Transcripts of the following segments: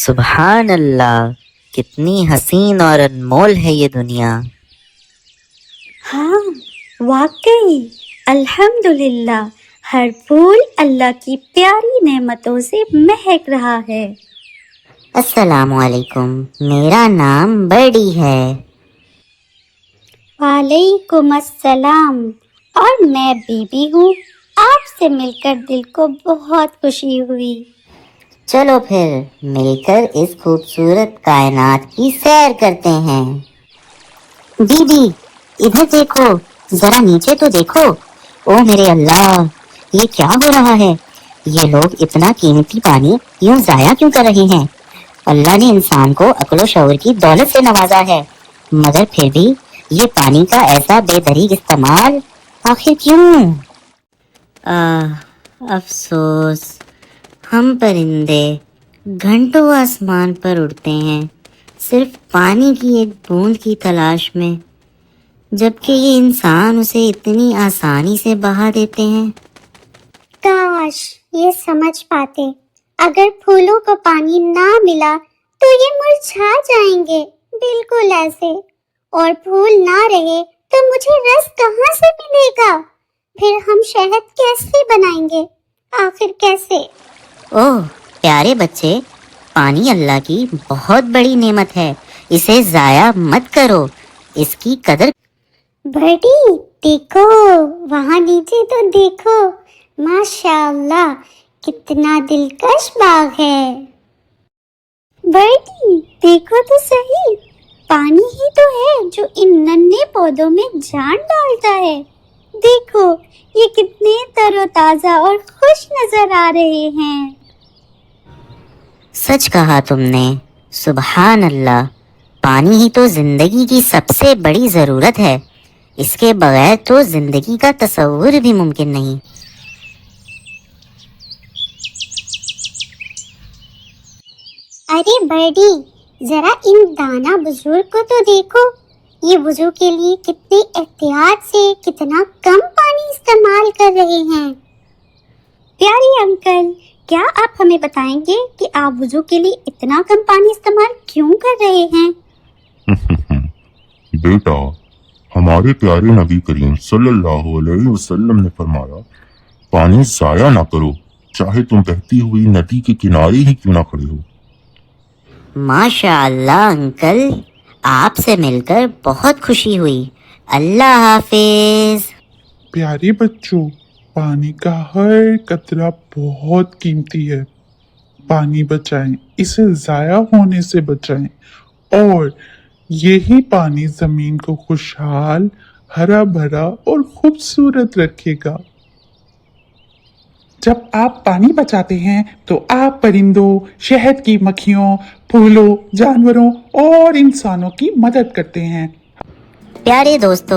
سبحان اللہ، کتنی حسین اور انمول ہے یہ دنیا۔ ہاں واقعی، الحمدللہ، ہر پھول اللہ کی پیاری نعمتوں سے مہک رہا ہے۔ السلام علیکم، میرا نام برڈی ہے۔ وعلیکم السلام، اور میں بی بی ہوں۔ آپ سے مل کر دل کو بہت خوشی ہوئی۔ چلو پھر مل کر اس خوبصورت کائنات کی سیر کرتے ہیں۔ دیدی ادھر دیکھو، ذرا نیچے تو دیکھو۔ او میرے اللہ، یہ کیا ہو رہا ہے؟ یہ لوگ اتنا قیمتی پانی یوں ضائع کیوں کر رہے ہیں؟ اللہ نے انسان کو عقل و شعور کی دولت سے نوازا ہے، مگر پھر بھی یہ پانی کا ایسا بے دریغ استعمال آخر کیوں؟ افسوس، ہم پرندے گھنٹوں آسمان پر اڑتے ہیں صرف پانی کی ایک بوند کی تلاش میں، جبکہ یہ انسان اسے اتنی آسانی سے بہا دیتے ہیں۔ کاش یہ سمجھ پاتے، اگر پھولوں کو پانی نہ ملا تو یہ مرجھا جائیں گے، بالکل ایسے، اور پھول نہ رہے تو مجھے رس کہاں سے ملے گا؟ پھر ہم شہد کیسے بنائیں گے؟ آخر کیسے؟ اوہ پیارے بچے، پانی اللہ کی بہت بڑی نعمت ہے، اسے ضائع مت کرو، اس کی قدر۔ برڈی دیکھو، وہاں نیچے تو دیکھو، ماشاء اللہ کتنا دلکش باغ ہے۔ برڈی دیکھو تو صحیح، پانی ہی تو ہے جو ان ننھے پودوں میں جان ڈالتا ہے۔ دیکھو یہ کتنے تر و تازہ اور خوش نظر آ رہے ہیں۔ سچ کہا تم نے، سبحان اللہ، پانی ہی تو زندگی کی سب سے بڑی ضرورت ہے، اس کے بغیر تو زندگی کا تصور بھی ممکن نہیں۔ ارے برڈی، ذرا ان دانا بزرگ کو تو دیکھو، یہ وضو کے لیے کتنے احتیاط سے کتنا کم پانی استعمال کر رہے ہیں۔ پیارے انکل، کیا آپ ہمیں بتائیں گے کہ آپ وضو کے لیے اتنا کم پانی استعمال کیوں کر رہے ہیں؟ بیٹا، ہمارے پیارے نبی کریم صلی اللہ علیہ وسلم نے فرمایا، پانی ضائع نہ کرو، چاہے تم بہتی ہوئی ندی کے کنارے ہی کیوں نہ کھڑے ہو۔ ماشاء اللہ انکل، آپ سے مل کر بہت خوشی ہوئی، اللہ حافظ۔ پیارے بچوں، پانی کا ہر قطرہ بہت قیمتی ہے، پانی بچائیں، اسے ضائع ہونے سے بچائیں، اور یہی پانی زمین کو خوشحال، ہرا بھرا اور خوبصورت رکھے گا۔ جب آپ پانی بچاتے ہیں تو آپ پرندوں، شہد کی مکھیوں، پھولوں، جانوروں اور انسانوں کی مدد کرتے ہیں۔ پیارے دوستو،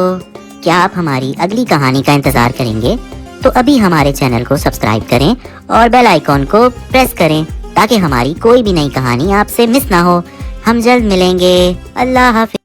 کیا آپ ہماری اگلی کہانی کا انتظار کریں گے؟ تو ابھی ہمارے چینل کو سبسکرائب کریں اور بیل آئیکن کو پریس کریں تاکہ ہماری کوئی بھی نئی کہانی آپ سے مس نہ ہو۔ ہم جلد ملیں گے، اللہ حافظ۔